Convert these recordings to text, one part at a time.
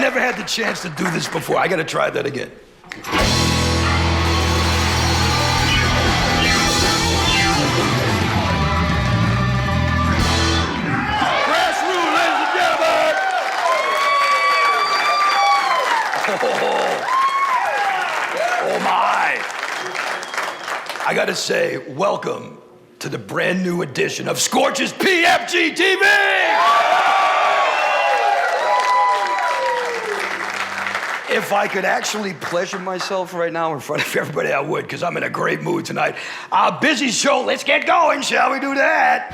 never had the chance to do this before. I gotta try that again. Grassroots, ladies and gentlemen! Oh my! I gotta say, welcome to the brand new edition of Scorch's PFG TV! If I could actually pleasure myself right now in front of everybody, I would, because I'm in a great mood tonight. Busy show, let's get going, shall we do that?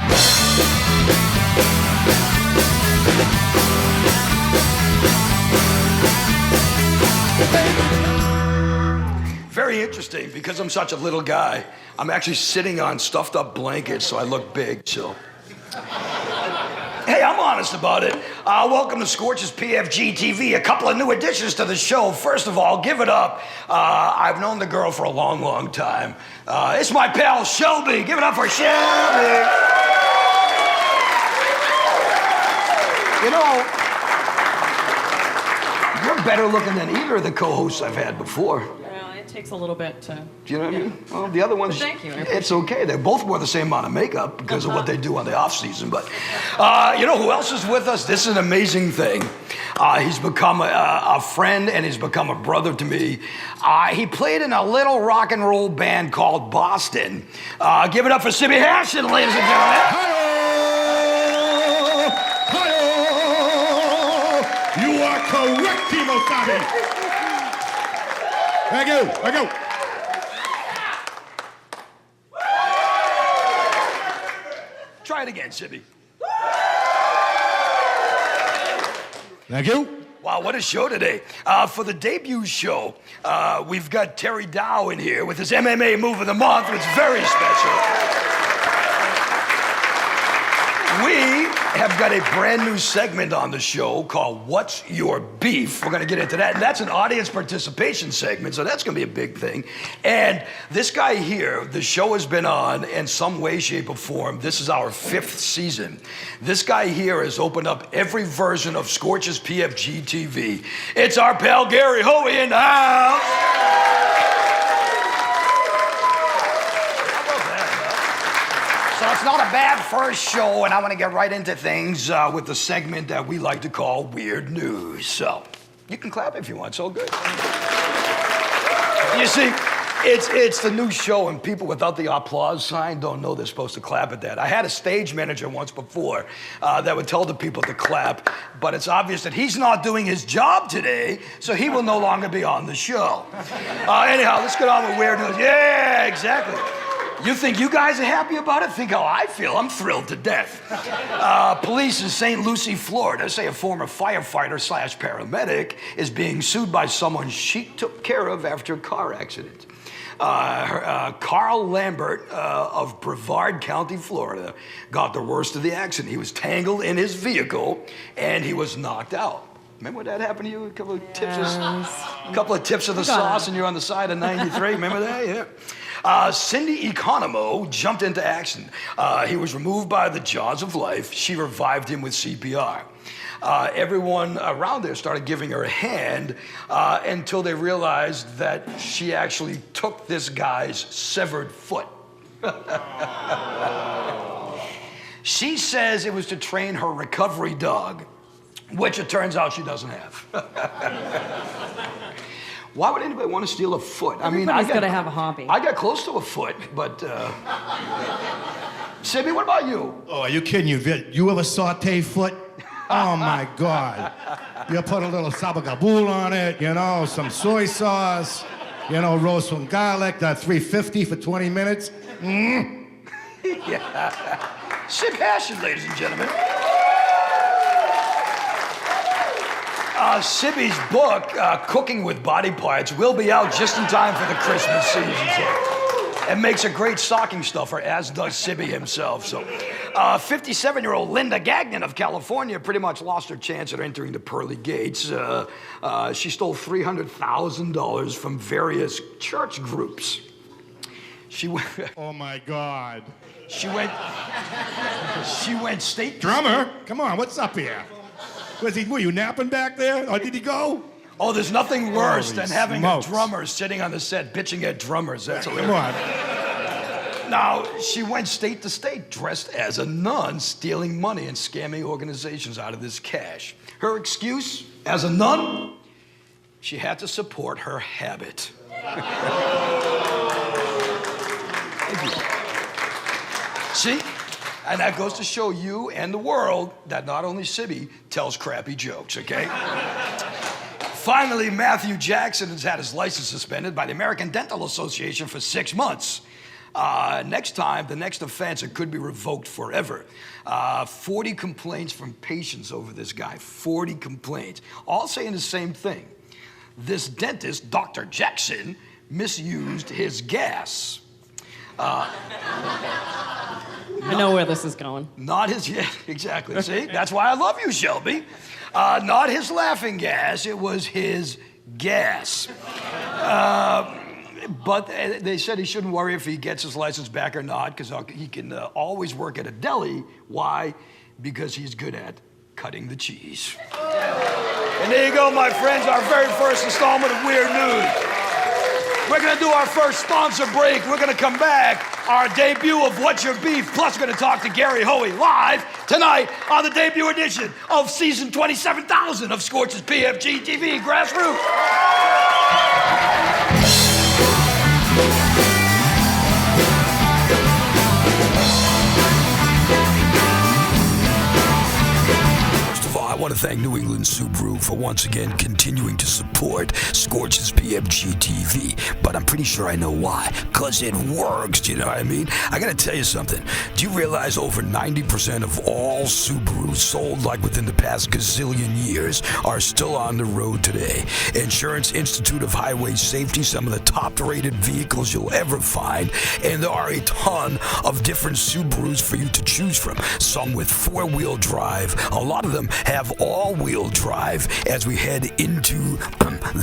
Very interesting, because I'm such a little guy, I'm actually sitting on stuffed up blankets, so I look big, so. Hey, I'm honest about it. Welcome to Scorch's PFG TV. A couple of new additions to the show. First of all, give it up. I've known the girl for a long, long time. It's my pal, Shelby. Give it up for Shelby. You know, you're better looking than either of the co-hosts I've had before. Takes a little bit to... Do you know what I mean? Well, the other ones, thank you. It's okay. They both wear the same amount of makeup because of what they do on the off season. But you know who else is with us? This is an amazing thing. He's become a friend and he's become a brother to me. He played in a little rock and roll band called Boston. Give it up for Sibby Hashin, ladies and gentlemen. Hi-yo! Hi-yo! You are correct, Timo Sabe. Thank you. Thank you. Try it again, Sibby. Thank you. Wow, what a show today. For the debut show, we've got Terry Dow in here with his MMA Move of the Month, which is very special. We have got a brand new segment on the show called What's Your Beef? We're going to get into that. And that's an audience participation segment, so that's going to be a big thing. And this guy here, the show has been on in some way, shape, or form. This is our 5th season. This guy here has opened up every version of Scorch's PFG TV. It's our pal Gary Hoey in the house. So it's not a bad first show, and I want to get right into things with the segment that we like to call Weird News. So you can clap if you want, it's all good. You see, it's the new show, and people without the applause sign don't know they're supposed to clap at that. I had a stage manager once before that would tell the people to clap, but it's obvious that he's not doing his job today, so he will no longer be on the show. Anyhow, let's get on with Weird News. Yeah, exactly. You think you guys are happy about it? Think how I feel. I'm thrilled to death. Police in St. Lucie, Florida say a former firefighter / paramedic is being sued by someone she took care of after a car accident. Carl Lambert of Brevard County, Florida, got the worst of the accident. He was tangled in his vehicle and he was knocked out. Remember when that happened to you? A couple of tips of the sauce and you're on the side of 93. Remember that? Yeah. Cindy Economo jumped into action. He was removed by the jaws of life. She revived him with CPR. Everyone around there started giving her a hand until they realized that she actually took this guy's severed foot. She says it was to train her recovery dog, which it turns out she doesn't have. Why would anybody want to steal a foot? Everybody's got to have a hobby. I got close to a foot, but... Sibby, what about you? Oh, are you kidding? You ever saute foot? Oh, my God. You put a little sabagabool on it, you know, some soy sauce, you know, roast some garlic, that $3.50 for 20 minutes. Mm. Yeah. Sib Hashin, ladies and gentlemen. Sibby's book, Cooking with Body Parts, will be out just in time for the Christmas season. So. It makes a great stocking stuffer, as does Sibby himself. So, 57-year-old Linda Gagnon of California pretty much lost her chance at entering the pearly gates. She stole $300,000 from various church groups. She went... Oh, my God. She went state... Drummer, come on, what's up here? Were you napping back there, or did he go? Oh, there's nothing worse Holy than having smokes. a drummer sitting on the set bitching at drummers. That's Come hilarious. on. Now, she went state to state dressed as a nun, stealing money and scamming organizations out of this cash. Her excuse, as a nun, she had to support her habit. Thank you. See? And that goes to show you and the world that not only Sibby tells crappy jokes, okay? Finally, Matthew Jackson has had his license suspended by the American Dental Association for 6 months. Next time, the next offense, it could be revoked forever. 40 complaints from patients over this guy, 40 complaints, all saying the same thing. This dentist, Dr. Jackson, misused his gas. I know where this is going. Not his, yeah, exactly. See, that's why I love you, Shelby. Not his laughing gas, it was his gas. But they said he shouldn't worry if he gets his license back or not, because he can always work at a deli. Why? Because he's good at cutting the cheese. And there you go, my friends, our very first installment of Weird News. We're going to do our first sponsor break. We're going to come back, our debut of What's Your Beef, plus we're going to talk to Gary Hoey live tonight on the debut edition of season 27,000 of Scorch's PFG TV Grassroots. I want to thank New England Subaru for once again continuing to support Scorch's PFG TV, but I'm pretty sure I know why. Because it works, do you know what I mean? I got to tell you something. Do you realize over 90% of all Subarus sold like within the past gazillion years are still on the road today? Insurance Institute of Highway Safety, some of the top-rated vehicles you'll ever find, and there are a ton of different Subarus for you to choose from. Some with four-wheel drive. A lot of them have all-wheel drive as we head into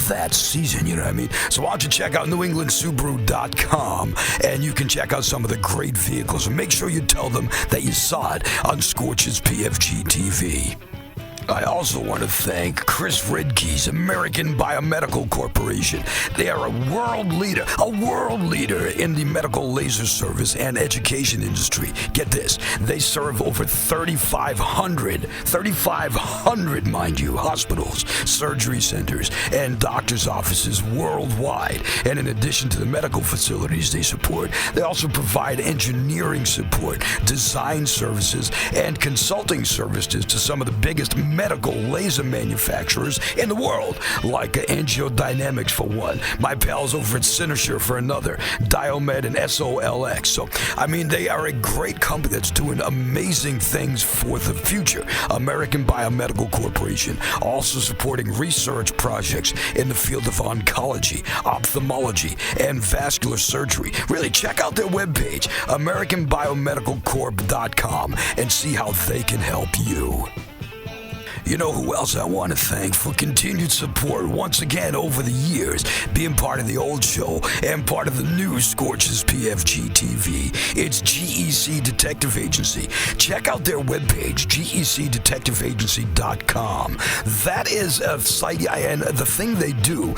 that season, you know what I mean? So why don't you check out NewEnglandSubaru.com and you can check out some of the great vehicles and make sure you tell them that you saw it on Scorch's PFG TV. I also want to thank Chris Ridke's American Biomedical Corporation. They are a world leader in the medical laser service and education industry. Get this, they serve over 3,500, mind you, hospitals, surgery centers, and doctor's offices worldwide. And in addition to the medical facilities they support, they also provide engineering support, design services, and consulting services to some of the biggest medical laser manufacturers in the world, like Angiodynamics for one, my pals over at Cynosure for another, Diomed and SOLX. So, I mean, they are a great company that's doing amazing things for the future. American Biomedical Corporation, also supporting research projects in the field of oncology, ophthalmology, and vascular surgery. Really, check out their webpage, AmericanBiomedicalCorp.com, and see how they can help you. You know who else I want to thank for continued support once again over the years, being part of the old show and part of the new Scorch's PFG TV. It's GEC Detective Agency. Check out their webpage, GECDetectiveAgency.com. That is a site, and the thing they do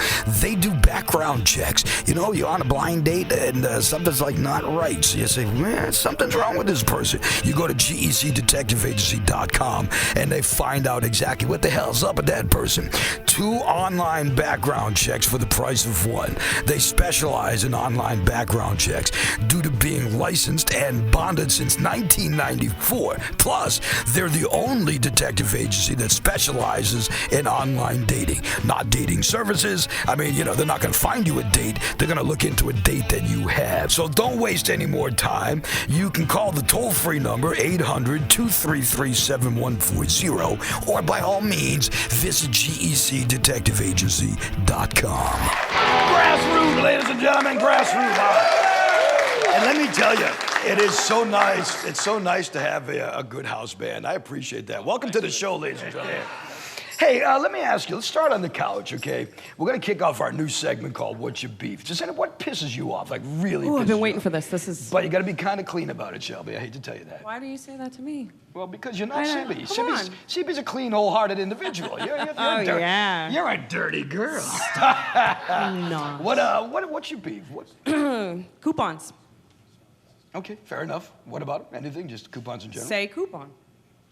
background checks. You know, you're on a blind date and something's like not right. So you say, man, something's wrong with this person. You go to GECDetectiveAgency.com and they find out exactly what the hell's up with that person. 2 online background checks for the price of 1. They specialize in online background checks due to being licensed and bonded since 1994. Plus, they're the only detective agency that specializes in online dating. Not dating services. I mean, you know, they're not going to find you a date. They're going to look into a date that you have. So don't waste any more time. You can call the toll-free number 800-233-7140 or by all means, visit GECDetectiveAgency.com. Grassroots, ladies and gentlemen, grassroots. And let me tell you, it is so nice. It's so nice to have a good house band. I appreciate that. Welcome to the show, ladies and gentlemen. Hey, let me ask you, let's start on the couch, okay? We're gonna kick off our new segment called What's Your Beef? Just what pisses you off, like really Ooh, pisses I've been you waiting off? for this. This is... But you gotta be kind of clean about it, Shelby. I hate to tell you that. Why do you say that to me? Well, because you're not I know. Sibby. Come on. Sibby's a clean, wholehearted individual. You're Oh, dirty. yeah. You're a dirty girl. No. What's your beef? Coupons. Okay, fair enough. What about them? Anything? Just coupons in general? Say coupon.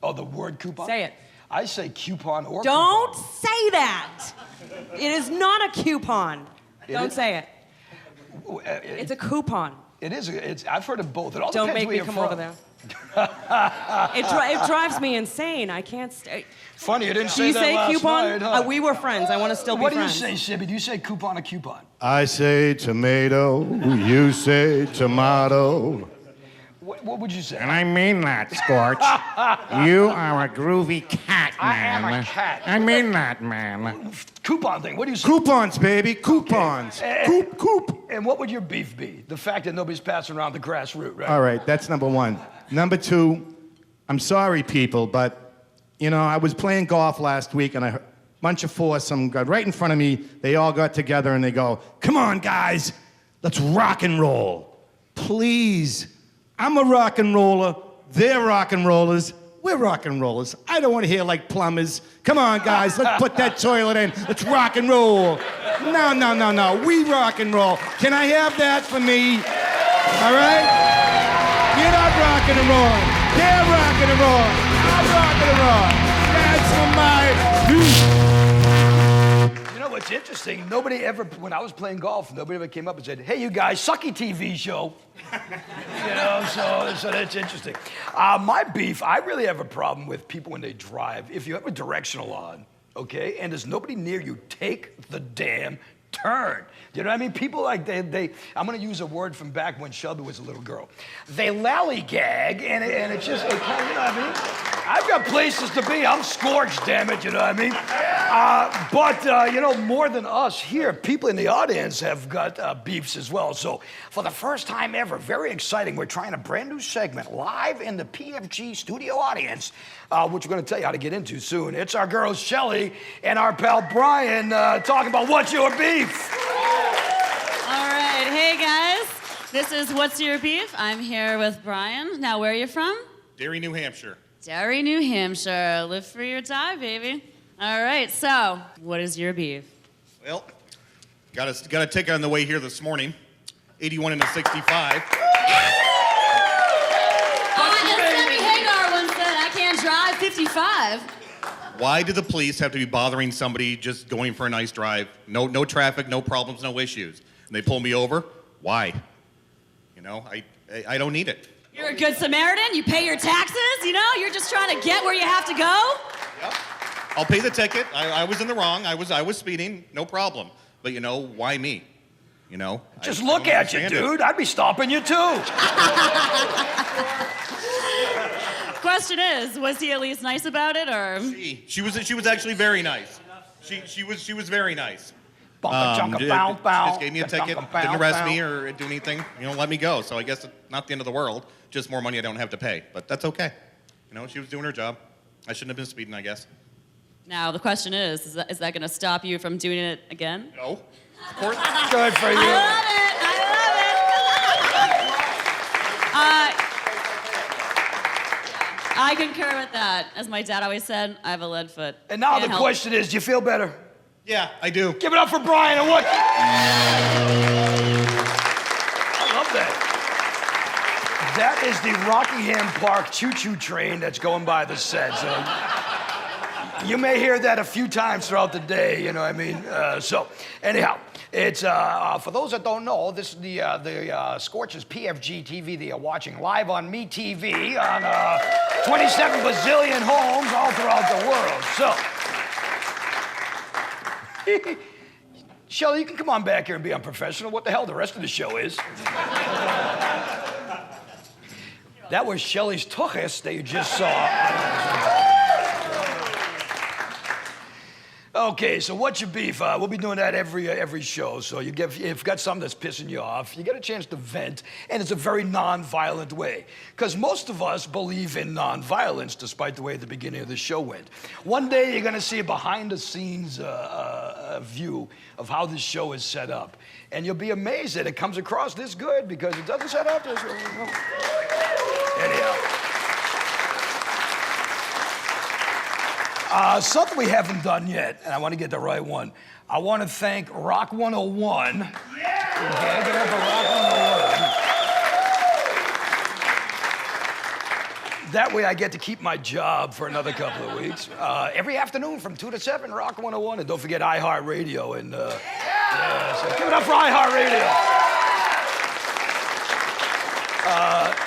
Oh, the word coupon? Say it. I say coupon or Don't coupon. say that. It is not a coupon. Don't is? say it. It's a coupon. It is. I've heard of both. It all Don't depends make where me you're come from. over there. It drives me insane. I can't stay. Funny, you didn't Do say you that say last coupon? night, huh? We were friends. I want to still be What do you friends. say, Sibby? Do you say coupon or coupon? I say tomato, you say tomato. What would you say? And I mean that, Scorch. You are a groovy cat, man. I am a cat. I mean that, man. Coupon thing. What do you say? Coupons, baby, coupons. Okay. Coop. And what would your beef be? The fact that nobody's passing around the grass root, right? All right, that's number one. Number two, I'm sorry, people, but, you know, I was playing golf last week, and a bunch of foursome got right in front of me. They all got together, and they go, come on, guys, let's rock and roll. Please. I'm a rock and roller. They're rock and rollers. We're rock and rollers. I don't want to hear like plumbers. Come on, guys, let's put that toilet in. Let's rock and roll. No. We rock and roll. Can I have that for me? All right? You're not rocking and rolling. They're rocking and rolling. I'm rocking and rolling. That's for my... You know what's interesting? Nobody ever, when I was playing golf, nobody ever came up and said, hey, you guys, sucky TV show. You know, so that's interesting. My beef, I really have a problem with people when they drive. If you have a directional on, okay, and there's nobody near you, take the damn turn. You know what I mean? People like, I'm gonna use a word from back when Shelby was a little girl. They lollygag, and it just, you know what I mean? I've got places to be. I'm Scorch, damn it, you know what I mean? But you know, more than us here, people in the audience have got beefs as well. So for the first time ever, very exciting, we're trying a brand new segment live in the PFG studio audience, which we're gonna tell you how to get into soon. It's our girl Shelly and our pal Brian talking about what's your beef. All right, hey guys. This is What's Your Beef? I'm here with Brian. Now, where are you from? Derry, New Hampshire. Derry, New Hampshire. Live free or die, baby. All right, so what is your beef? Well, got a ticket on the way here this morning. 81 and a 65. As Sammy Hagar once said, I can't drive 55. Why did the police have to be bothering somebody just going for a nice drive? No traffic, no problems, no issues. And they pull me over? Why? You know, I don't need it. You're a good Samaritan. You pay your taxes, you know? You're just trying to get where you have to go. Yep. I'll pay the ticket. I was in the wrong. I was speeding. No problem. But, you know, why me? You know? Just I look don't at you, understand it. dude. I'd be stopping you too. Question is, was he at least nice about it, or? She was actually very nice. She was very nice. Just gave me a ticket, didn't arrest me or do anything, you know, let me go. So I guess it's not the end of the world, just more money I don't have to pay. But that's okay. You know, she was doing her job. I shouldn't have been speeding, I guess. Now, the question is that going to stop you from doing it again? No, of course. Good for you. I love it. I concur with that. As my dad always said, I have a lead foot. And now Can't the help. question is, do you feel better? Yeah, I do. Give it up for Brian and what? I love that. That is the Rockingham Park choo-choo train that's going by the set. So you may hear that a few times throughout the day, you know what I mean? So anyhow, it's, for those that don't know, this is the Scorch's PFG TV they are watching live on MeTV on 27 bazillion homes all throughout the world. So, Shelly, you can come on back here and be unprofessional. What the hell the rest of the show is? That was Shelly's tuchus that you just saw. Okay, so what's your beef? We'll be doing that every show. So if you've got something that's pissing you off, you get a chance to vent, and it's a very non-violent way. Because most of us believe in non-violence, despite the way the beginning of the show went. One day you're going to see a behind-the-scenes view of how this show is set up, and you'll be amazed that it comes across this good because it doesn't set up this way. Anyhow. Something we haven't done yet, and I want to get the right one. I want to thank Rock 101. Yeah! Okay, get up for Rock 101. That way I get to keep my job for another couple of weeks. Every afternoon from 2 to 7, Rock 101. And don't forget iHeartRadio. And so give it up for iHeartRadio.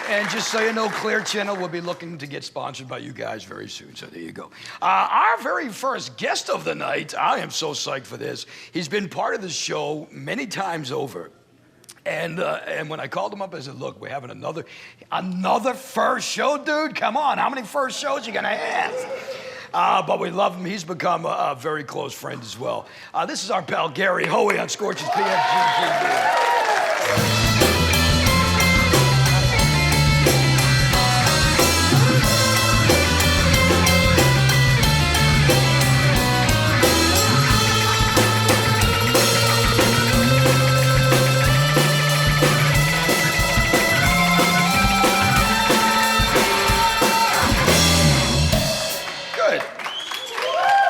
And just so you know, Clear Channel will be looking to get sponsored by you guys very soon. So there you go. Our very first guest of the night, I am so psyched for this. He's been part of the show many times over. And when I called him up, I said, look, we're having another first show, dude? Come on, how many first shows you gonna have? But we love him. He's become a very close friend as well. This is our pal Gary Hoey on Scorch's PFG TV.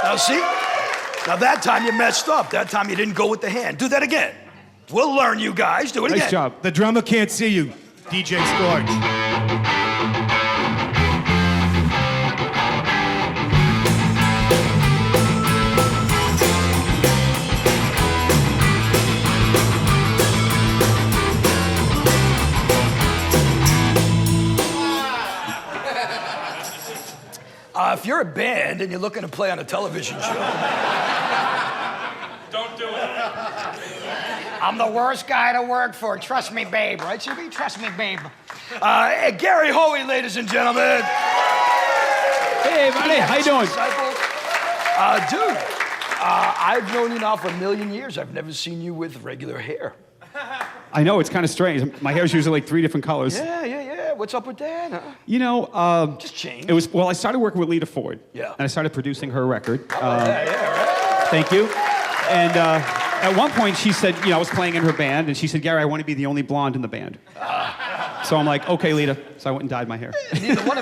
Now see, now that time you messed up. That time you didn't go with the hand. Do that again. We'll learn, you guys. Do it again. Nice job. The drummer can't see you, DJ Scorch. If you're a band and you're looking to play on a television show, Don't do it. I'm the worst guy to work for. Trust me, babe. Right, Chippy? Trust me, babe. Gary Hoey, ladies and gentlemen. Hey, buddy, how you doing? Dude, I've known you now for a million years. I've never seen you with regular hair. I know, it's kind of strange. My hair's usually like 3 different colors. Yeah. What's up with that? Huh? You know, Just change. it was, well, I started working with Lita Ford. Yeah. And I started producing her record. Right? Thank you. And at one point she said, you know, I was playing in her band, and she said, Gary, I want to be the only blonde in the band. So I'm like, okay, Lita. So I went and dyed my hair. Neither one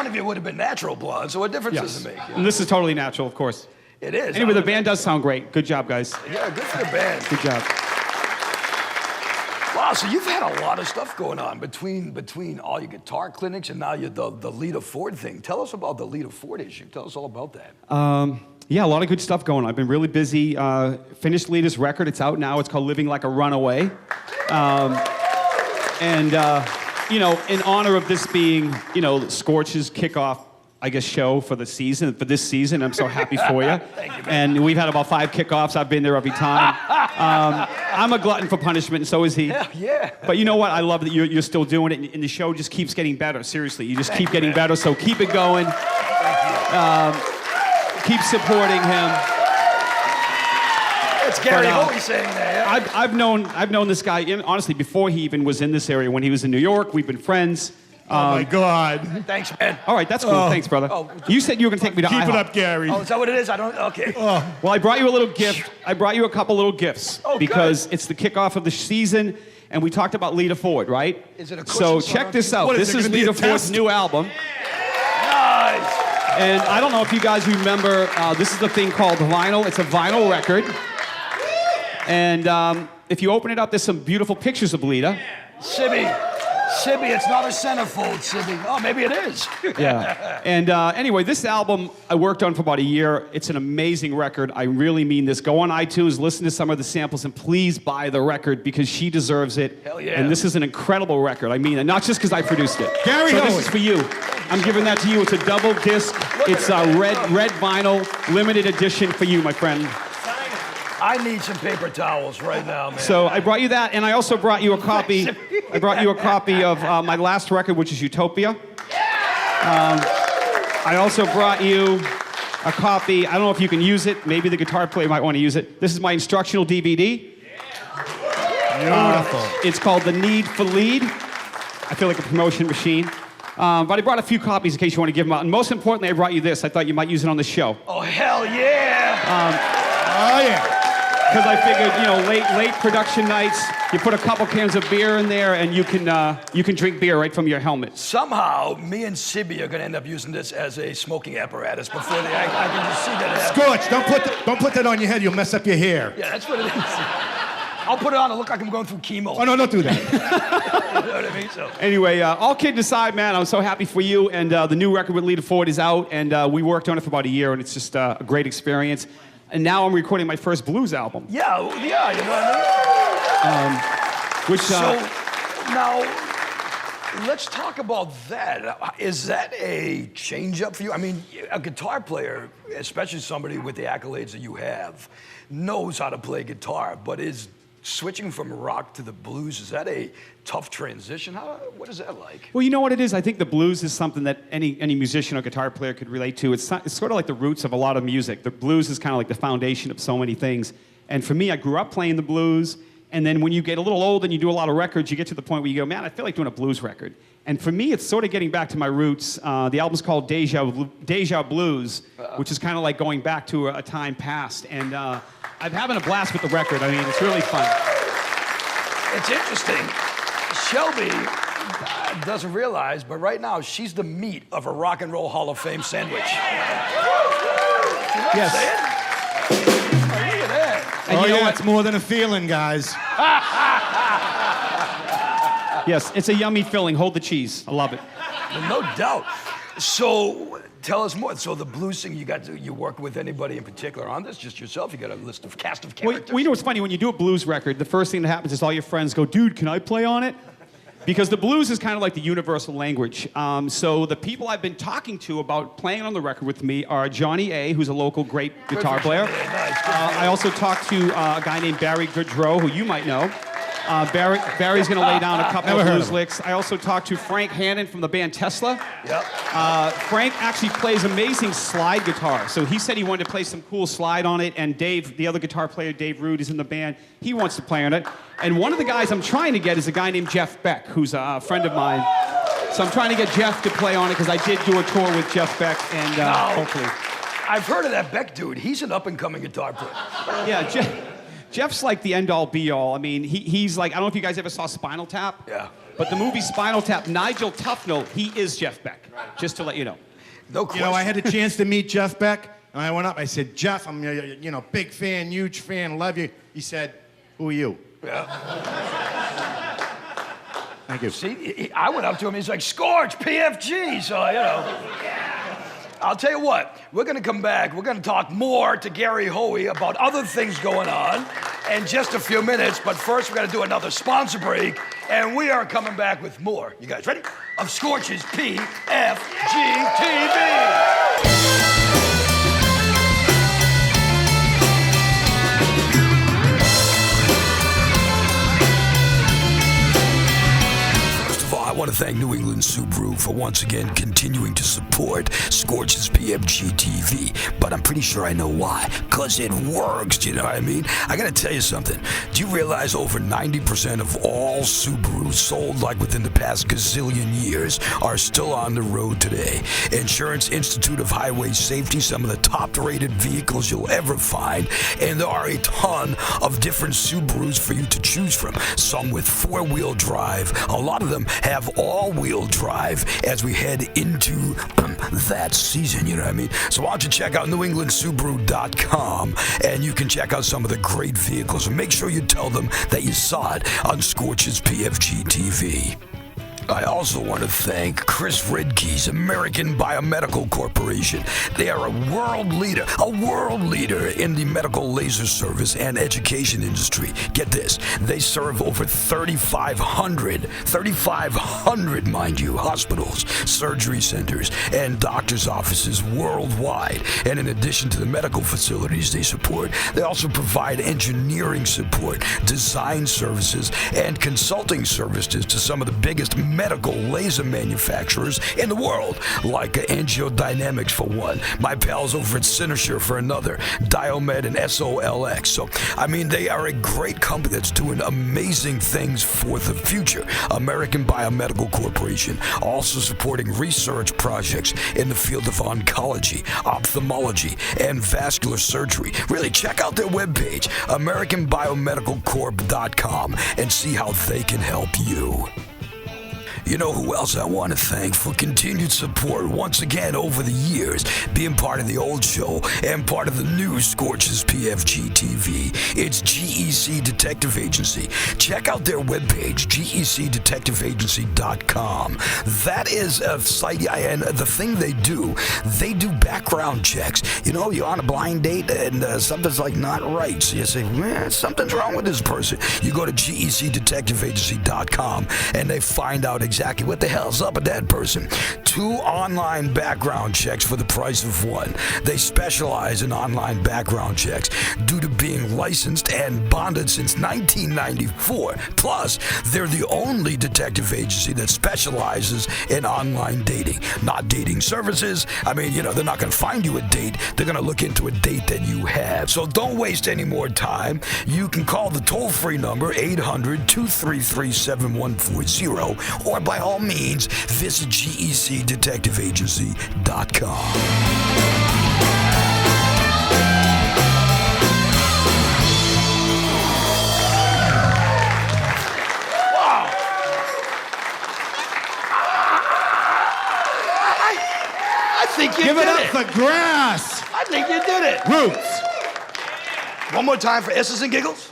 of you would have been natural blonde, so what difference does it make? And this is totally natural, of course. It is. Anyway, the band does sound great. Good job, guys. Yeah, good for the band. Good job. Wow, so you've had a lot of stuff going on between all your guitar clinics and now the Lita Ford thing. Tell us about the Lita Ford issue. Tell us all about that. Yeah, a lot of good stuff going on. I've been really busy. Finished Lita's record. It's out now. It's called Living Like a Runaway. You know, in honor of this being, you know, Scorch's kickoff, I guess, show for the season, for this season, I'm so happy for you. Thank you, man. And we've had about 5 kickoffs. I've been there every time. I'm a glutton for punishment, and so is he. Yeah. But you know what? I love that you're still doing it, and the show just keeps getting better. Seriously, you just keep getting better. So keep it going. Keep supporting him. It's Gary Hoey saying that. Yeah? I've known this guy, honestly, before he even was in this area. When he was in New York, we've been friends. Oh my God. Thanks, man. All right, that's cool. Thanks, brother. You said you were going to take me to Keep IHOP. it up, Gary. Oh, is that what it is? I don't. Okay. Well, I brought you a little gift. I brought you a couple little gifts Oh, because it's the kickoff of the season, and we talked about Lita Ford, right? Is it a So cushion check song? this out. What is This it, is gonna be a Lita Ford's test? new album, Nice. and I don't know if you guys remember. This is the thing called vinyl. It's a vinyl record, and if you open it up, there's some beautiful pictures of Lita. Sibby, it's not a centerfold, Sibby. Oh, maybe it is. Yeah. And anyway, this album I worked on for about a year. It's an amazing record. I really mean this. Go on iTunes, listen to some of the samples, and please buy the record because she deserves it. Hell yeah. And this is an incredible record. I mean it, not just because I produced it. Gary so this Hoey. is for you. I'm giving that to you. It's a double disc. It's a red vinyl, limited edition for you, my friend. I need some paper towels right now, man. So I brought you that, and I also brought you a copy. I brought you a copy of my last record, which is Utopia. I also brought you a copy. I don't know if you can use it. Maybe the guitar player might want to use it. This is my instructional DVD. Beautiful. It's called The Need for Lead. I feel like a promotion machine. But I brought a few copies in case you want to give them out. And most importantly, I brought you this. I thought you might use it on the show. Oh, hell yeah! Oh, yeah. Because I figured, you know, late production nights, you put a couple cans of beer in there, and you can drink beer right from your helmet. Somehow, me and Sibby are going to end up using this as a smoking apparatus before the act. I can just see that happen. Scorch, don't put that on your head. You'll mess up your hair. Yeah, that's what it is. I'll put it on to look like I'm going through chemo. Oh, no, don't do that. You know what I mean? So. Anyway, all kidding aside, man, I'm so happy for you. And the new record with Leader Ford is out, and we worked on it for about a year, and it's just a great experience. And now I'm recording my first blues album. Yeah, you know what I mean? So, now, let's talk about that. Is that a change-up for you? I mean, a guitar player, especially somebody with the accolades that you have, knows how to play guitar, but is switching from rock to the blues, is that a tough transition? What is that like? Well, you know what it is? I think the blues is something that any musician or guitar player could relate to. It's sort of like the roots of a lot of music. The blues is kind of like the foundation of so many things. And for me, I grew up playing the blues, and then when you get a little old and you do a lot of records, you get to the point where you go, man, I feel like doing a blues record. And for me, it's sort of getting back to my roots. The album's called Deja Blues, which is kind of like going back to a time past. And I'm having a blast with the record. I mean, it's really fun. It's interesting. Shelby doesn't realize, but right now she's the meat of a Rock and Roll Hall of Fame sandwich. Yes. Look at that. And Oh, you know yeah, what? it's more than a feeling, guys. Yes, it's a yummy filling. Hold the cheese. I love it. No doubt. So tell us more. So the blues thing, you work with anybody in particular on this? Just yourself? You got a cast of characters? Well, you know what's funny? When you do a blues record, the first thing that happens is all your friends go, dude, can I play on it? Because the blues is kind of like the universal language. So the people I've been talking to about playing on the record with me are Johnny A., who's a local great guitar player. I also talked to a guy named Barry Goodrow, who you might know. Barry's going to lay down a couple of blues licks. I also talked to Frank Hannon from the band Tesla. Yep. Frank actually plays amazing slide guitar. So he said he wanted to play some cool slide on it. And Dave, the other guitar player, Dave Rude, is in the band. He wants to play on it. And one of the guys I'm trying to get is a guy named Jeff Beck, who's a friend of mine. So I'm trying to get Jeff to play on it because I did do a tour with Jeff Beck, and hopefully. I've heard of that Beck dude. He's an up-and-coming guitar player. Yeah, Jeff's like the end-all, be-all. I mean, he's like, I don't know if you guys ever saw Spinal Tap. Yeah. But the movie Spinal Tap, Nigel Tufnell, he is Jeff Beck, just to let you know. No You question. know, I had a chance to meet Jeff Beck, and I went up. I said, Jeff, I'm big fan, huge fan, love you. He said, who are you? Yeah. Thank you. See, I went up to him. He's like, Scorch, PFG. So, you know. I'll tell you what, we're going to come back. We're going to talk more to Gary Hoey about other things going on in just a few minutes. But first, we're going to do another sponsor break. And we are coming back with more. You guys ready? Of Scorch's PFG TV. I want to thank New England Subaru for once again continuing to support Scorch's PFG TV, but I'm pretty sure I know why. Because it works, do you know what I mean? I got to tell you something. Do you realize over 90% of all Subarus sold like within the past gazillion years are still on the road today? Insurance Institute of Highway Safety, some of the top-rated vehicles you'll ever find, and there are a ton of different Subarus for you to choose from. Some with four-wheel drive. A lot of them have all-wheel drive as we head into that season, you know what I mean? So why don't you check out NewEnglandSubaru.com and you can check out some of the great vehicles and make sure you tell them that you saw it on Scorch's PFG TV. I also want to thank Chris Redke's American Biomedical Corporation. They are a world leader in the medical laser service and education industry. Get this, they serve over 3,500, mind you, hospitals, surgery centers, and doctor's offices worldwide. And in addition to the medical facilities they support, they also provide engineering support, design services, and consulting services to some of the biggest biomedical laser manufacturers in the world, like Angiodynamics for one, my pals over at Cynosure for another, Diomed and SOLX. So, I mean, they are a great company that's doing amazing things for the future. American Biomedical Corporation, also supporting research projects in the field of oncology, ophthalmology, and vascular surgery. Really, check out their webpage, AmericanBiomedicalCorp.com, and see how they can help you. You know who else I want to thank for continued support once again over the years, being part of the old show and part of the new Scorch's PFG TV. It's GEC Detective Agency. Check out their webpage, GECDetectiveAgency.com. That is a site, and the thing they do background checks. You know, you're on a blind date and something's like not right. So you say, man, something's wrong with this person. You go to GECDetectiveAgency.com and they find out exactly what the hell's up with that person. 2 online background checks for the price of 1. They specialize in online background checks due to being licensed and bonded since 1994. Plus, they're the only detective agency that specializes in online dating. Not dating services. I mean, you know, they're not going to find you a date. They're going to look into a date that you have. So don't waste any more time. You can call the toll-free number 800-233-7140, or by all means, visit GECDetectiveAgency.com. I think you Give did it up it. for grass. I think you did it. Roots. One more time for S's and Giggles.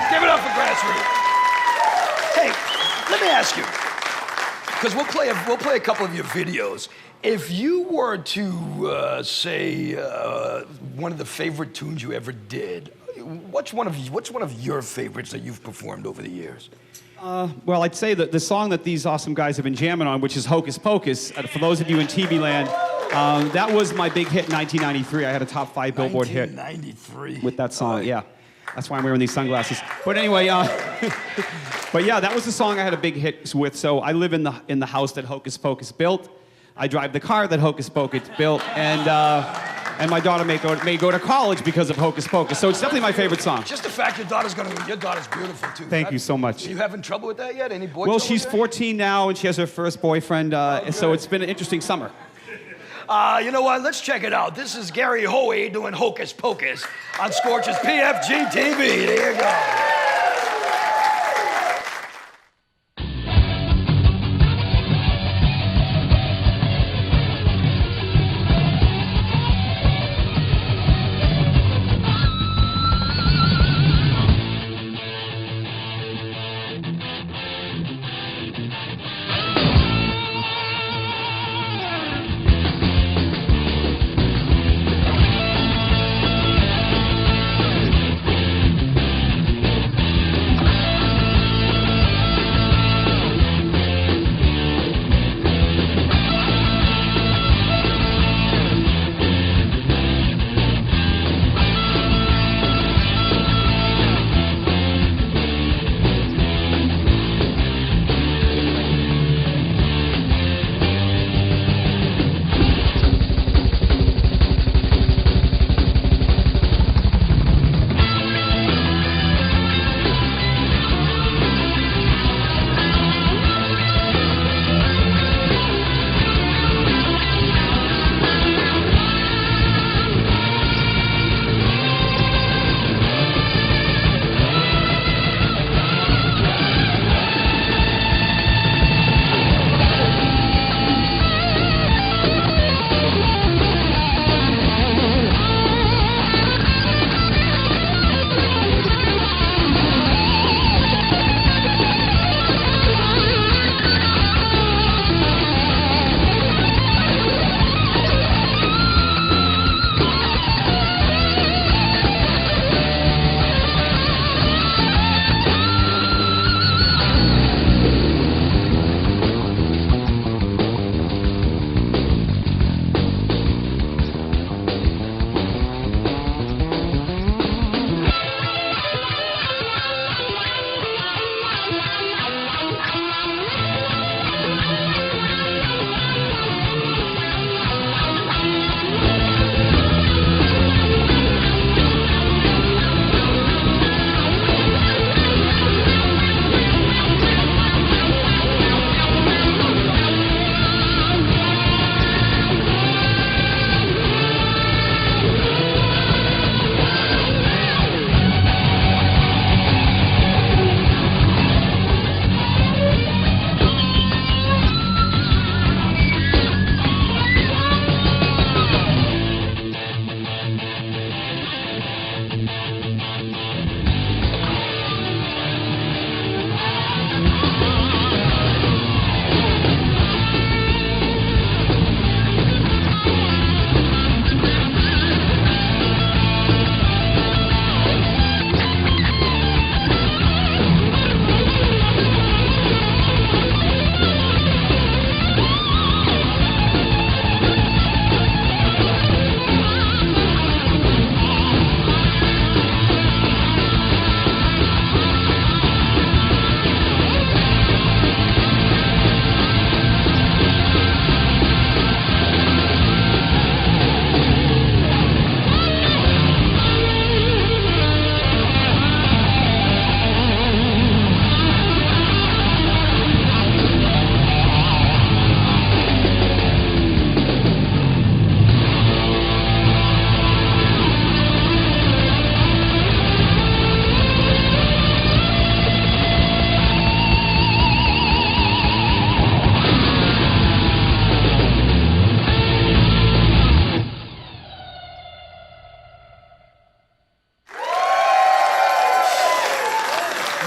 Give it up for Grassroots. Hey, let me ask you, because we'll play a couple of your videos. If you were to say one of the favorite tunes you ever did, what's one of your favorites that you've performed over the years? Well, I'd say that the song that these awesome guys have been jamming on, which is Hocus Pocus, for those of you in TV land, that was my big hit in 1993. I had a top 5 Billboard hit 1993 with that song, yeah. That's why I'm wearing these sunglasses. But anyway, but yeah, that was the song I had a big hit with. So I live in the house that Hocus Pocus built. I drive the car that Hocus Pocus built, and my daughter may go to college because of Hocus Pocus. So it's definitely my favorite song. Just the fact your daughter's beautiful too. Thank you so much. Are you having trouble with that yet? Any boy? Well, trouble she's with that? 14 now, and she has her first boyfriend. So it's been an interesting summer. You know what? Let's check it out. This is Gary Hoey doing Hocus Pocus on Scorch's PFG TV. There you go.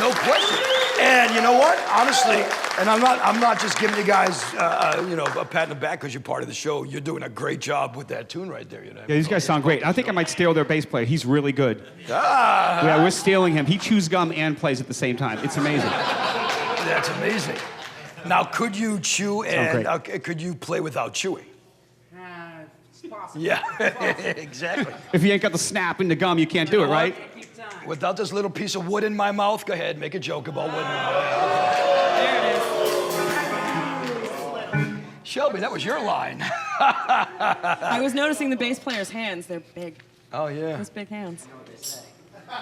No question. And you know what? Honestly, and I'm not just giving you guys, a pat in the back because you're part of the show. You're doing a great job with that tune right there. You know. Yeah, these guys sound great. I think I might steal their bass player. He's really good. Ah, Yeah, we're stealing him. He chews gum and plays at the same time. It's amazing. that's amazing. Now, could you chew and great. could you play without chewing? It's possible. Yeah, exactly. If you ain't got the snap in the gum, you can't do it, right? Keep time. Without this little piece of wood in my mouth, go ahead, make a joke about wood in my mouth. There it is. Shelby, that was your line. I was noticing the bass player's hands. They're big. Oh, yeah. Those big hands. Well,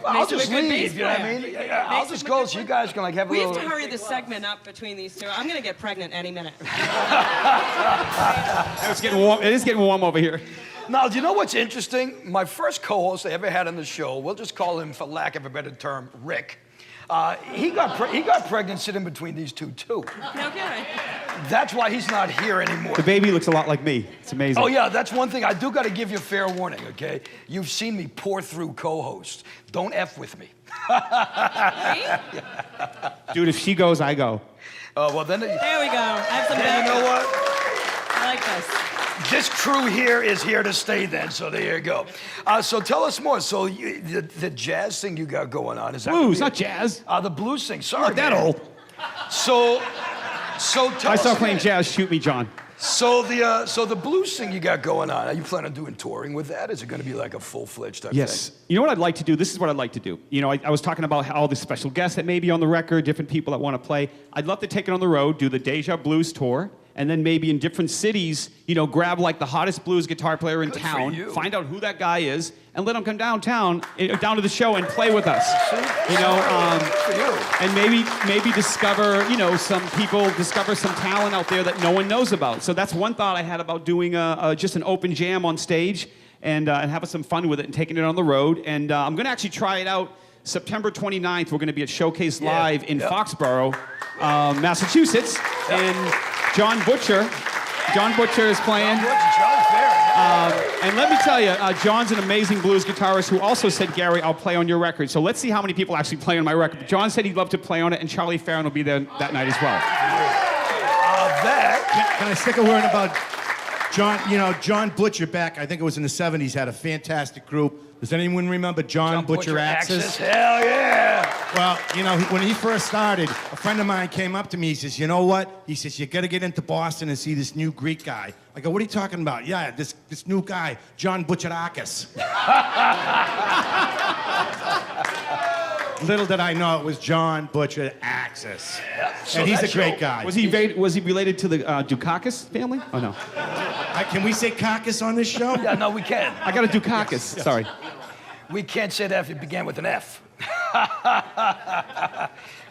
I'll Makes him a just good leave, bass you know what I player. mean? I'll just go so you guys can have a We have little... to hurry this segment up between these two. I'm gonna get pregnant any minute. It's getting warm. It is getting warm over here. Now, do you know what's interesting? My first co-host I ever had on the show, we'll just call him, for lack of a better term, Rick. He got pregnant sitting between these two, too. No kidding. That's why he's not here anymore. The baby looks a lot like me. It's amazing. Oh, yeah, that's one thing. I do got to give you a fair warning, okay? You've seen me pour through co-hosts. Don't F with me. Right? Dude, if she goes, I go. Well, then... There we go. I have some Then you backup. know what? I like this. This crew here is here to stay then, so there you go. So tell us more. So the jazz thing you got going on, is that... Blues, not jazz. The blues thing, sorry. Not that man. old. So tell I us start playing again. jazz, shoot me, John. So the blues thing you got going on, are you planning on doing touring with that? Is it going to be like a full-fledged type Yes. thing? You know what I'd like to do? This is what I'd like to do. You know, I was talking about all the special guests that may be on the record, different people that want to play. I'd love to take it on the road, do the Deja Blues tour, and then maybe in different cities, grab like the hottest blues guitar player in Good for town, you. find out who that guy is, and let him come down to the show and play with us. Good for you. And maybe discover some talent out there that no one knows about. So that's one thought I had about doing just an open jam on stage and having some fun with it and taking it on the road. And I'm going to actually try it out September 29th. We're going to be at Showcase Live in Foxborough, Massachusetts, and John Butcher is playing. And let me tell you, John's an amazing blues guitarist who also said, Gary, I'll play on your record. So let's see how many people actually play on my record. John said he'd love to play on it, and Charlie Farron will be there that night as well. Can I stick a word about John? John Butcher back, I think it was in the 70s, had a fantastic group. Does anyone remember John Butcher Axis? Hell yeah. Well, when he first started, a friend of mine came up to me. He says, you know what? He says, you got to get into Boston and see this new Greek guy. I go, what are you talking about? Yeah, this new guy, John Butcherakis. Little did I know it was John Butcherakis. So And he's a that great show- guy. Was he related to the Dukakis family? Oh, no. Can we say Kakis on this show? Yeah, no, we can. I got a Dukakis. Sorry. We can't say that if it began with an F.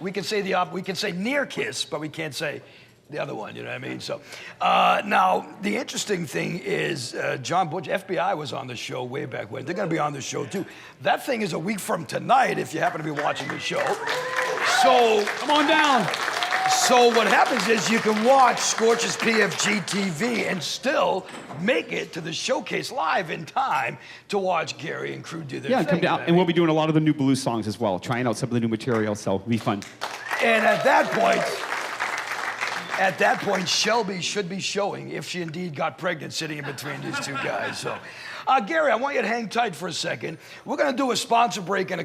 We can say we can say near kiss, but we can't say the other one, you know what I mean? So, now, the interesting thing is John Butcher, FBI was on the show way back when. They're going to be on the show, too. That thing is a week from tonight, if you happen to be watching the show. So, Come on down. so what happens is you can watch Scorch's PFG TV and still make it to the Showcase Live in time to watch Gary and crew do their Yeah, thing. come you know down. what I And we'll mean? be doing a lot of the new blues songs as well, trying out some of the new material, so it'll be fun. And at that point, Shelby should be showing if she indeed got pregnant sitting in between these two guys. So, Gary, I want you to hang tight for a second. We're going to do a sponsor break in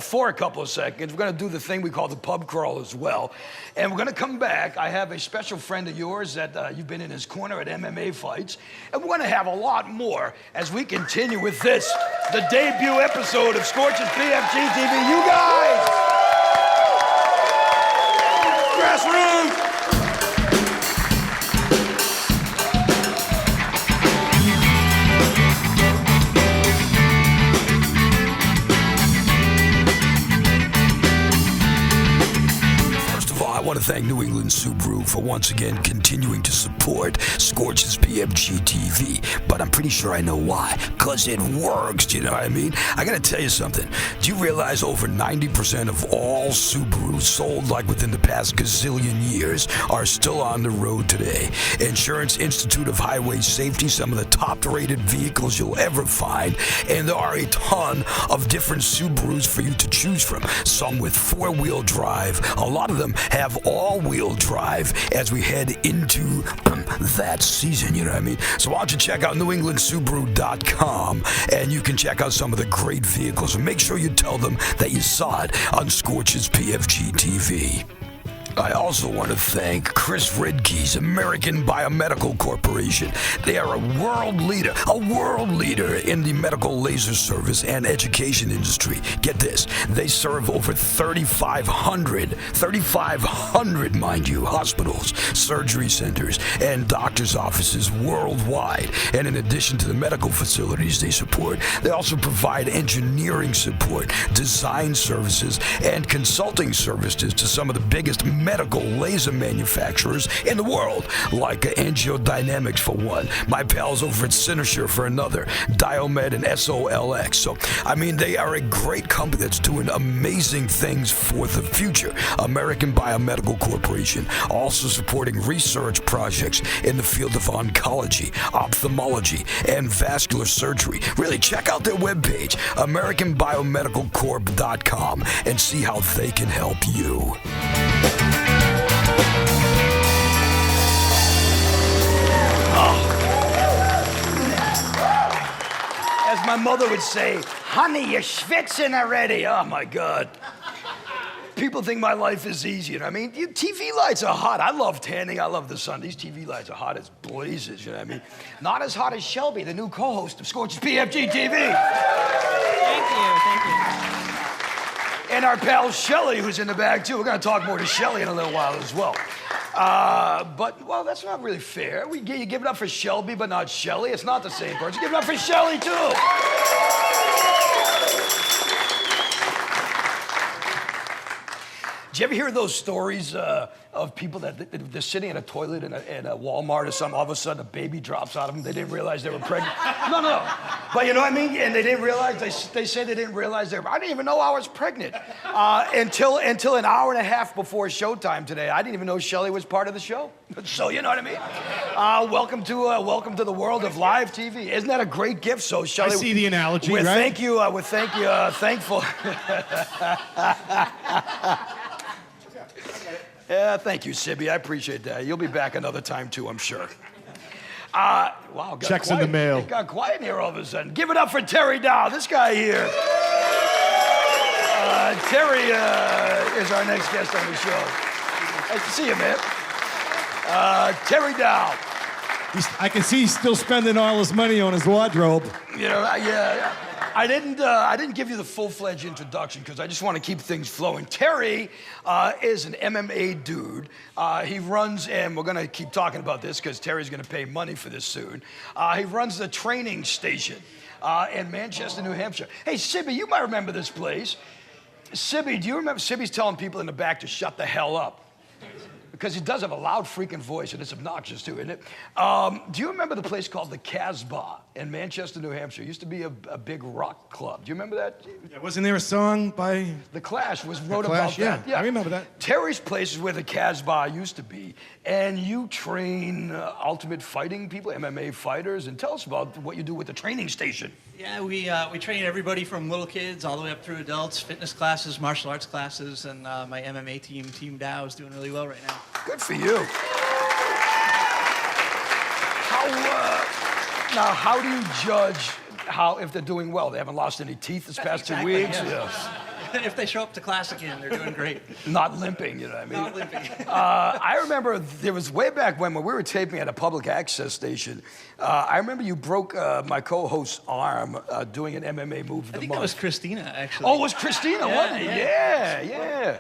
for a couple of seconds. We're going to do the thing we call the pub crawl as well. And we're going to come back. I have a special friend of yours that you've been in his corner at MMA fights. And we're going to have a lot more as we continue with this, the debut episode of Scorch's PFG TV. You guys! Grassroots! want to thank New England Subaru for once again continuing to support Scorch's PFG TV, but I'm pretty sure I know why. Because it works, do you know what I mean? I gotta tell you something. Do you realize over 90% of all Subarus sold like within the past gazillion years are still on the road today? Insurance Institute of Highway Safety, some of the top-rated vehicles you'll ever find, and there are a ton of different Subarus for you to choose from. Some with four-wheel drive. A lot of them have all-wheel drive as we head into that season, you know what I mean? So why don't you check out NewEnglandSubaru.com and you can check out some of the great vehicles and make sure you tell them that you saw it on Scorch's PFG TV. I also want to thank Chris Redkey's American Biomedical Corporation. They are a world leader in the medical laser service and education industry. Get this, they serve over 3,500, mind you, hospitals, surgery centers, and doctor's offices worldwide. And in addition to the medical facilities they support, they also provide engineering support, design services, and consulting services to some of the biggest medical laser manufacturers in the world, like Angiodynamics for one, my pals over at Cynosure for another, Diomed and SOLX. So, I mean, they are a great company that's doing amazing things for the future. American Biomedical Corporation, also supporting research projects in the field of oncology, ophthalmology, and vascular surgery. Really, check out their webpage, AmericanBiomedicalCorp.com, and see how they can help you. As my mother would say, honey, you're schwitzing already. Oh, my God. People think my life is easy. You know what I mean? TV lights are hot. I love tanning. I love the sun. These TV lights are hot as blazes. You know what I mean? Not as hot as Shelby, the new co-host of Scorch's PFG TV. Thank you. And our pal Shelly, who's in the bag, too. We're going to talk more to Shelly in a little while as well. Well, that's not really fair. You give it up for Shelby, but not Shelly. It's not the same person. Give it up for Shelly, too. Did you ever hear those stories of people that they're sitting in a toilet in a Walmart or something, all of a sudden a baby drops out of them, they didn't realize they were pregnant? No. But you know what I mean? And they didn't realize, they say they didn't realize I didn't even know I was pregnant until an hour and a half before showtime today. I didn't even know Shelly was part of the show. So you know what I mean? Welcome to the world of live TV. Isn't that a great gift? So Shelly, I see the analogy, we're right? thankful. Yeah, thank you, Sibby. I appreciate that. You'll be back another time, too, I'm sure. Wow. Checks in the mail. It got quiet in here all of a sudden. Give it up for Terry Dow, this guy here. Terry is our next guest on the show. Nice to see you, man. Terry Dow. I can see he's still spending all his money on his wardrobe. You know, yeah. I didn't give you the full-fledged introduction because I just want to keep things flowing. Terry is an MMA dude. He runs, and we're going to keep talking about this because Terry's going to pay money for this soon. He runs the training station in Manchester, New Hampshire. Hey, Sibby, you might remember this place. Sibby, do you remember? Sibby's telling people in the back to shut the hell up. Because he does have a loud freaking voice, and it's obnoxious too, isn't it? Do you remember the place called the Casbah in Manchester, New Hampshire? It used to be a big rock club. Do you remember that? Wasn't there a song by... The Clash wrote Clash, about that. yeah, I remember that. Terry's place is where the Casbah used to be, and you train ultimate fighting people, MMA fighters, and tell us about what you do with the training station. Yeah, we train everybody from little kids all the way up through adults, fitness classes, martial arts classes, and my MMA team, Team Dow, is doing really well right now. Good for you. How do you judge if they're doing well? They haven't lost any teeth this past 2 weeks? Yeah. If they show up to class again, they're doing great. Not limping, you know what I mean? Not limping. I remember there was way back when we were taping at a public access station. I remember you broke my co-host's arm doing an MMA move. I think that was Christina, actually. Oh, it was Christina, wasn't it? Yeah. Yeah.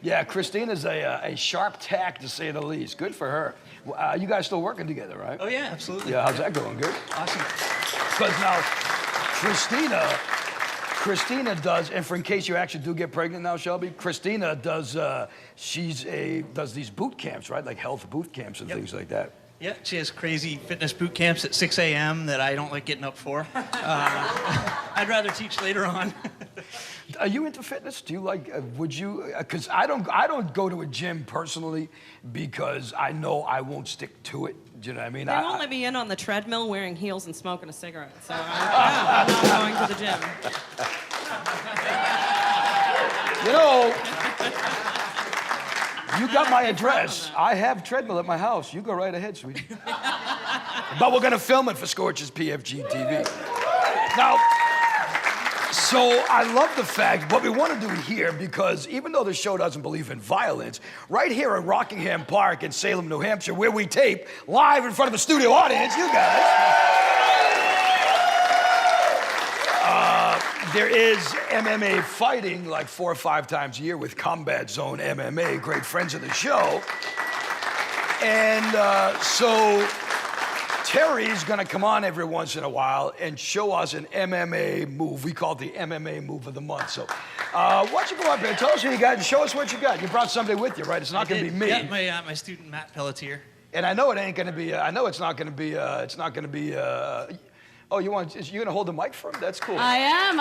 Yeah, Christina's a sharp tack, to say the least. Good for her. You guys still working together, right? Oh, yeah, absolutely. Yeah, how's that going? Good? Awesome. Because now, Christina Christina does, and for in case you actually do get pregnant now, Shelby, Christina does, does these boot camps, right? Like health boot camps and things like that. Yeah, she has crazy fitness boot camps at 6 a.m. that I don't like getting up for. I'd rather teach later on. Are you into fitness? Do you like, would you, because I don't go to a gym personally because I know I won't stick to it. Do you know what I mean? They won't let me in on the treadmill wearing heels and smoking a cigarette. So I'm not going to the gym. You know, you got my address. I have treadmill at my house. You go right ahead, sweetie. But we're going to film it for Scorch's PFG TV. Now, so I love the fact, what we want to do here, because even though the show doesn't believe in violence, right here at Rockingham Park in Salem, New Hampshire, where we tape live in front of a studio audience, you guys, there is MMA fighting like 4 or 5 times a year with Combat Zone MMA, great friends of the show. And so Terry's gonna come on every once in a while and show us an MMA move. We call it the MMA move of the month. So why don't you go up there and tell us what you got and show us what you got. You brought somebody with you, right? It's not gonna be me. Yeah, my student Matt Pelletier. And I know it ain't gonna be, I know it's not gonna be, oh, you're gonna hold the mic for him? That's cool. I am.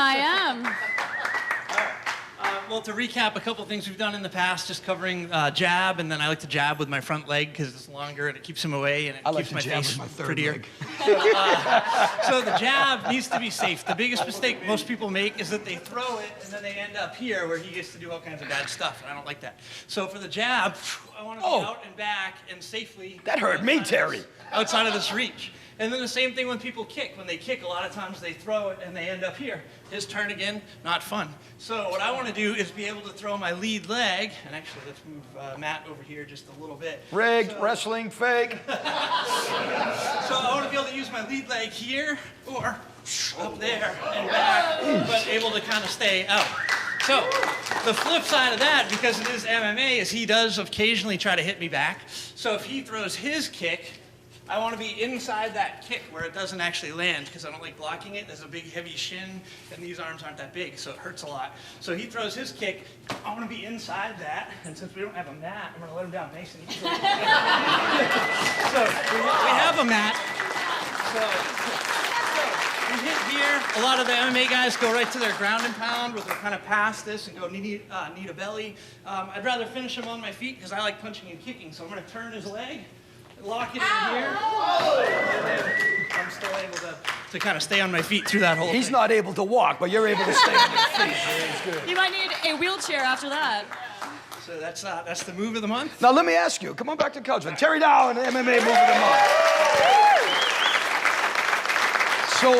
Well, to recap a couple things we've done in the past, just covering jab, and then I like to jab with my front leg because it's longer and it keeps him away and it keeps my face prettier. So the jab needs to be safe. The biggest mistake most people make is that they throw it and then they end up here where he gets to do all kinds of bad stuff, and I don't like that. So for the jab, I want to be out and back and safely. That hurt me, Terry. Outside of this reach. And then the same thing when people kick. When they kick, a lot of times they throw it and they end up here. His turn again, not fun. So what I want to do is be able to throw my lead leg, and actually let's move Matt over here just a little bit. Rigged, wrestling, fake. So I want to be able to use my lead leg here or up there and back, but able to kind of stay out. So the flip side of that, because it is MMA, is he does occasionally try to hit me back. So if he throws his kick, I want to be inside that kick where it doesn't actually land because I don't like blocking it. There's a big heavy shin and these arms aren't that big, so it hurts a lot. So he throws his kick, I want to be inside that, and since we don't have a mat, I'm going to let him down nice and easy. So we have a mat. So we hit here. A lot of the MMA guys go right to their ground and pound, where they'll kind of pass this and go knee to belly. I'd rather finish him on my feet because I like punching and kicking, so I'm going to turn his leg. Lock it in here. And then I'm still able to kind of stay on my feet through that whole thing. He's not able to walk, but you're able to stay on your feet. It's good. You might need a wheelchair after that. So that's the move of the month. Now let me ask you, come on back to the couch, man. Terry Dow and the MMA move of the month. So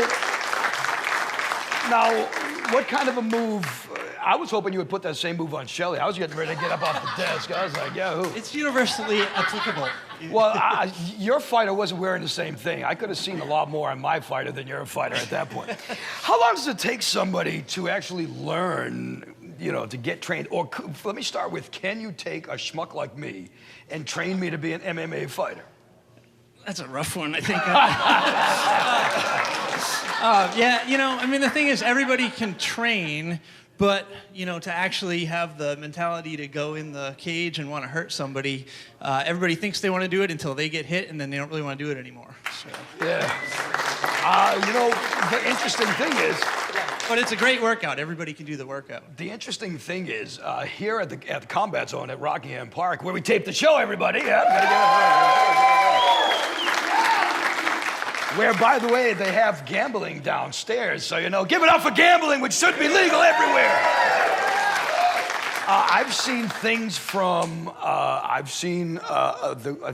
now, what kind of a move? I was hoping you would put that same move on Shelly. I was getting ready to get up off the desk. I was like, yeah, who? It's universally applicable. Well, your fighter wasn't wearing the same thing. I could have seen a lot more on my fighter than your fighter at that point. How long does it take somebody to actually learn, to get trained? Or let me start with, can you take a schmuck like me and train me to be an MMA fighter? That's a rough one, I think. Yeah, the thing is, everybody can train. But, to actually have the mentality to go in the cage and want to hurt somebody, everybody thinks they want to do it until they get hit, and then they don't really want to do it anymore. So. Yeah. The interesting thing is... But it's a great workout. Everybody can do the workout. The interesting thing is, here at the Combat Zone at Rockingham Park, where we tape the show, everybody, where, by the way, they have gambling downstairs. So, give it up for gambling, which should be legal everywhere. I've seen things from, a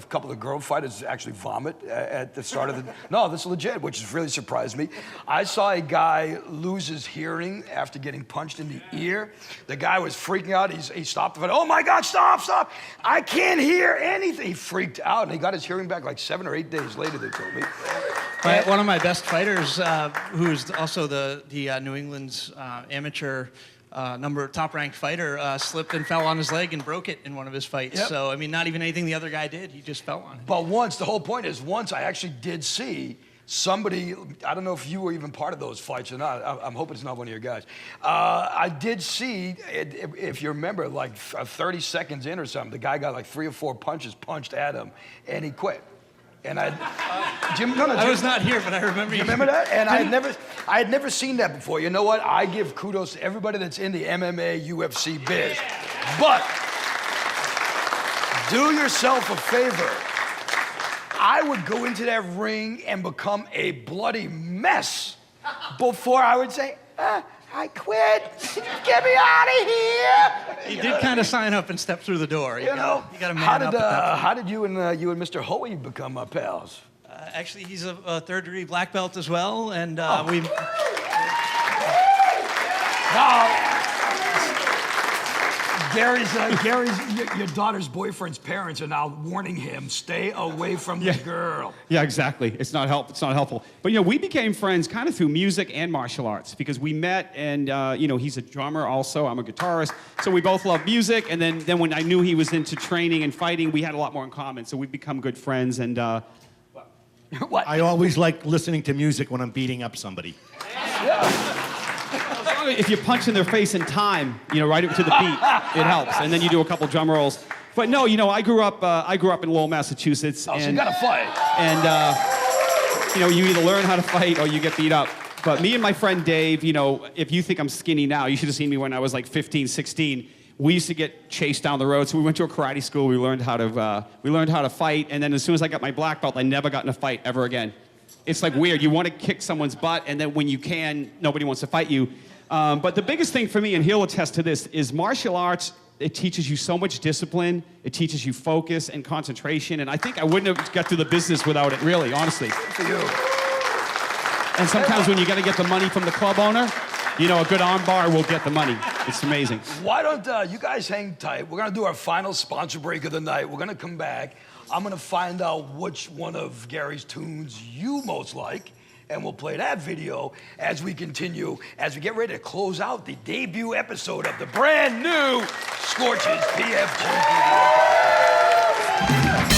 couple of girl fighters actually vomit at the start of the, no, this is legit, which has really surprised me. I saw a guy lose his hearing after getting punched in the ear. The guy was freaking out. He stopped the fight. Oh my God, stop. I can't hear anything. He freaked out and he got his hearing back like 7 or 8 days later, they told me. One of my best fighters, who's also the New England's amateur top-ranked fighter, slipped and fell on his leg and broke it in one of his fights. Yep. So, not even anything the other guy did. He just fell on it. But the whole point is, I actually did see somebody, I don't know if you were even part of those fights or not. I'm hoping it's not one of your guys. I did see, if you remember, like 30 seconds in or something, the guy got like 3 or 4 punches punched at him, and he quit. And Jim, I was not here, but I remember you. Remember that? And I had never seen that before. You know what? I give kudos to everybody that's in the MMA, UFC biz. But do yourself a favor. I would go into that ring and become a bloody mess before I would say, I quit. Get me out of here. He did kind of sign up and step through the door. You got to man up at that point. How did you and Mr. Hoey become pals? Actually, he's a third-degree black belt as well, and we. Gary's your daughter's boyfriend's parents are now warning him, stay away from the girl. Yeah, exactly. It's not helpful. But we became friends kind of through music and martial arts because we met, and he's a drummer also. I'm a guitarist, so we both love music. And then when I knew he was into training and fighting, we had a lot more in common. So we've become good friends. And what? I always like listening to music when I'm beating up somebody. If you punch in their face in time, right to the beat, it helps. And then you do a couple drum rolls. But no, I grew up in Lowell, Massachusetts. Oh, so you gotta fight. And you either learn how to fight or you get beat up. But me and my friend Dave, if you think I'm skinny now, you should have seen me when I was like 15, 16. We used to get chased down the road, so we went to a karate school. We learned how to fight, and then as soon as I got my black belt, I never got in a fight ever again. It's like weird. You want to kick someone's butt, and then when you can, nobody wants to fight you. But the biggest thing for me, and he'll attest to this, is martial arts. It teaches you so much discipline. It teaches you focus and concentration. And I think I wouldn't have got through the business without it, really, honestly. For you. And sometimes when you got to get the money from the club owner, a good arm bar will get the money. It's amazing. Why don't you guys hang tight? We're going to do our final sponsor break of the night. We're going to come back. I'm going to find out which one of Gary's tunes you most like. And we'll play that video as we continue, as we get ready to close out the debut episode of the brand new Scorch's PFG video.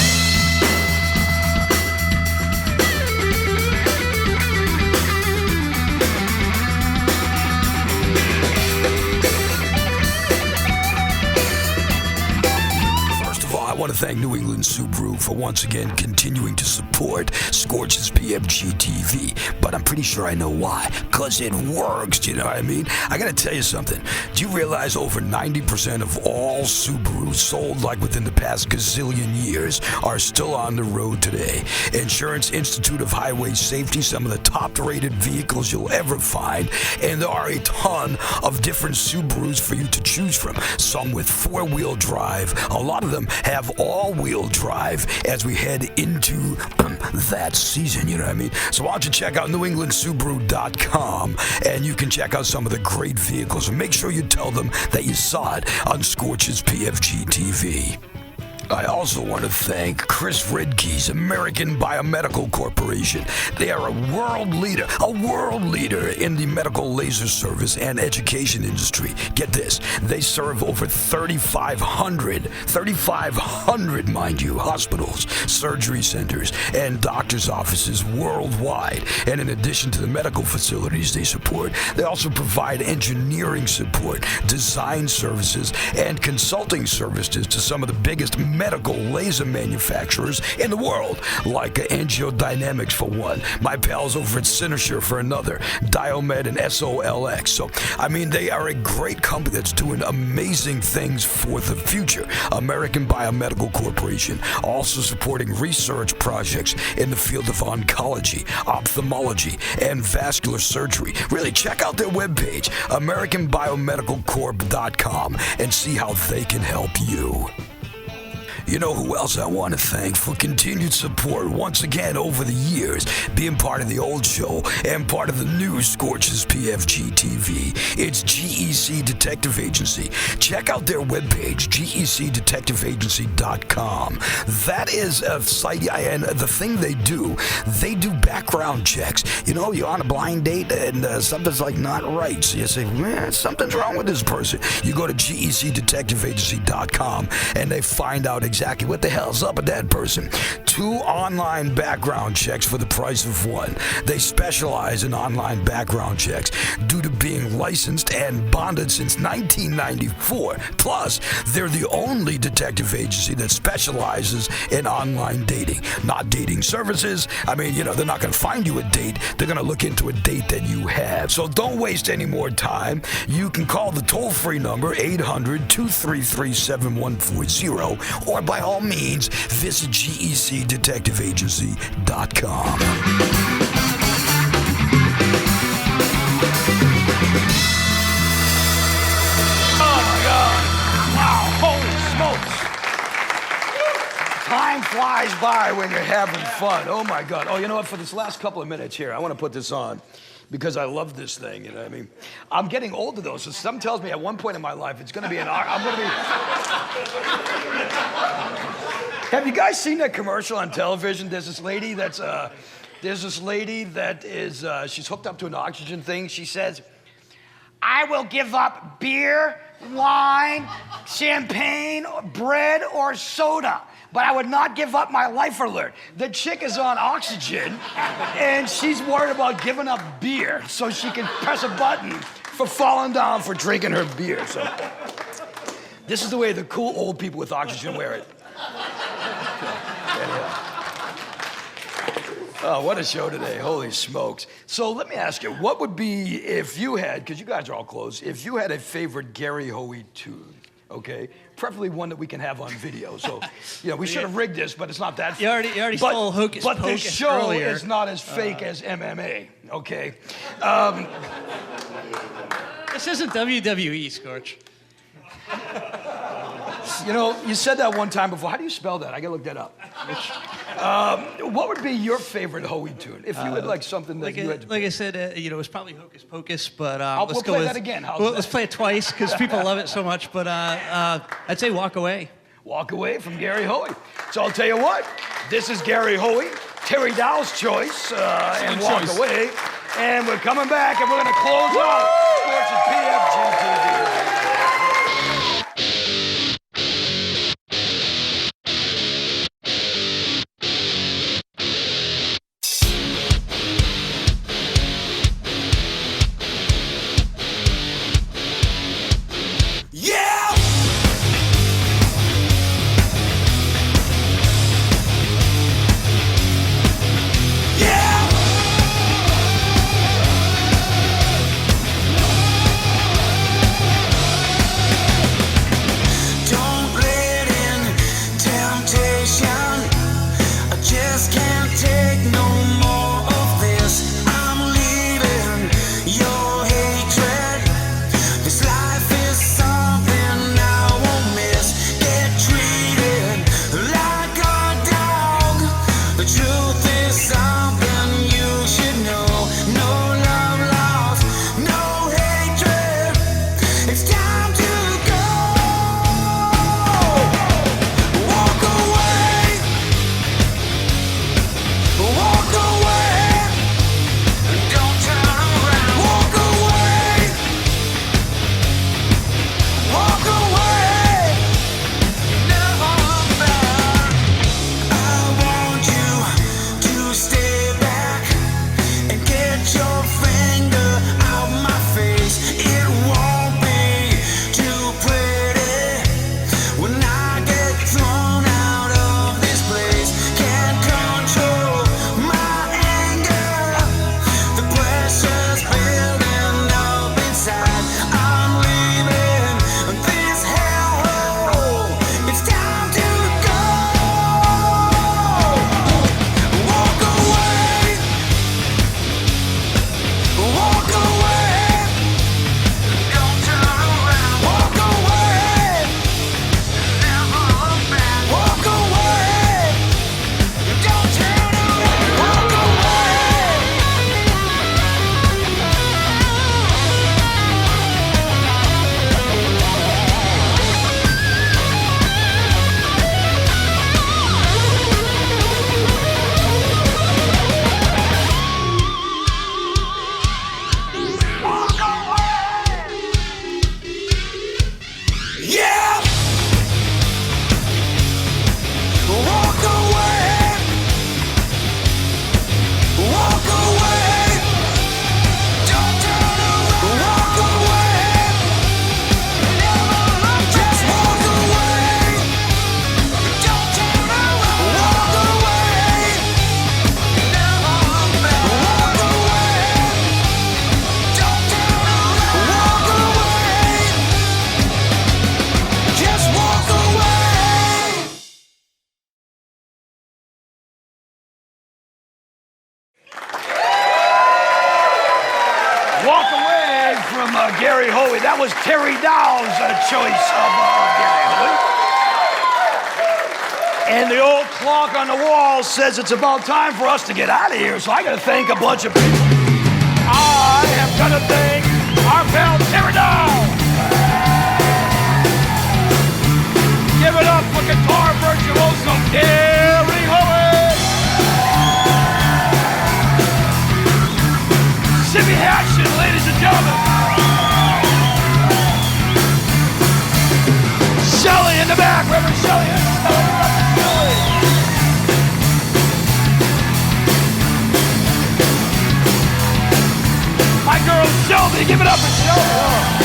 I want to thank New England Subaru for once again continuing to support Scorch's PFG TV, but I'm pretty sure I know why. Because it works, do you know what I mean? I got to tell you something. Do you realize over 90% of all Subarus sold like within the past gazillion years are still on the road today? Insurance Institute of Highway Safety, some of the top-rated vehicles you'll ever find, and there are a ton of different Subarus for you to choose from. Some with four-wheel drive. A lot of them have all-wheel drive as we head into that season, you know what I mean? So why don't you check out NewEnglandSubaru.com and you can check out some of the great vehicles and make sure you tell them that you saw it on Scorch's PFG TV. I also want to thank Chris Ridke's American Biomedical Corporation. They are a world leader in the medical laser service and education industry. Get this, they serve over 3,500, mind you, hospitals, surgery centers, and doctor's offices worldwide. And in addition to the medical facilities they support, they also provide engineering support, design services, and consulting services to some of the biggest medical laser manufacturers in the world, like Angiodynamics for one, my pals over at Cynosure for another, Diomed and SOLX. So, I mean, they are a great company that's doing amazing things for the future. American Biomedical Corporation, also supporting research projects in the field of oncology, ophthalmology, and vascular surgery. Really, check out their webpage, AmericanBiomedicalCorp.com, and see how they can help you. You know who else I want to thank for continued support once again over the years, being part of the old show and part of the new Scorch's PFG TV. It's GEC Detective Agency. Check out their webpage, GECDetectiveAgency.com. That is a site, and the thing they do background checks. You're on a blind date and something's like not right. So you say, man, something's wrong with this person. You go to GECDetectiveAgency.com and they find out exactly exactly what the hell's up with that person. 2 online background checks for the price of 1. They specialize in online background checks due to being licensed and bonded since 1994. Plus, they're the only detective agency that specializes in online dating. Not dating services. I mean, you know, they're not going to find you a date. They're going to look into a date that you have. So don't waste any more time. You can call the toll-free number 800-233-7140, or by all means, visit GECDetectiveAgency.com. Oh my God! Wow! Holy smokes! Time flies by when you're having fun. Oh my God! Oh, you know what? For this last couple of minutes here, I want to put this on because I love this thing. You know what I mean? I'm getting older though, so something tells me at one point in my life it's going to be I'm going to be. Have you guys seen that commercial on television? There's this lady that is she's hooked up to an oxygen thing. She says, "I will give up beer, wine, champagne, bread, or soda, but I would not give up my life alert." The chick is on oxygen, and she's worried about giving up beer so she can press a button for falling down for drinking her beer. So this is the way the cool old people with oxygen wear it. Oh, what a show today. Holy smokes. So let me ask you, what would be, if you had, because you guys are all close, if you had a favorite Gary Hoey tune, okay? Preferably one that we can have on video. So, you know, we should have rigged this, but it's not that. You already stole Hocus But the Pocus show earlier. is not as fake as MMA, okay? This isn't WWE, Scorch. You know, you said that one time before. How do you spell that? I gotta look that up. What would be your favorite Hoey tune? If you had like something that you had to Like I said, you know, it's probably Hocus Pocus, but we'll let's go play with that again. How's Well, that? let's play it twice because people love it so much. But I'd say Walk Away. Walk Away from Gary Hoey. So I'll tell you what, this is Gary Hoey, Terry Dow's choice, and Walk Away. And we're coming back and we're gonna close out Scorch's PFG TV. Yeah! Yeah! was Terry Dow's choice of Gary Hood. And the old clock on the wall says it's about time for us to get out of here, so I gotta thank a bunch of people. I am gonna thank our pal Terry Dow. Give it up for guitar virtuoso Gary Hood. Jimmy Hatchin, ladies and gentlemen. Shelley in the back, Reverend Shelley. My girl Shelby, give it up for Shelby.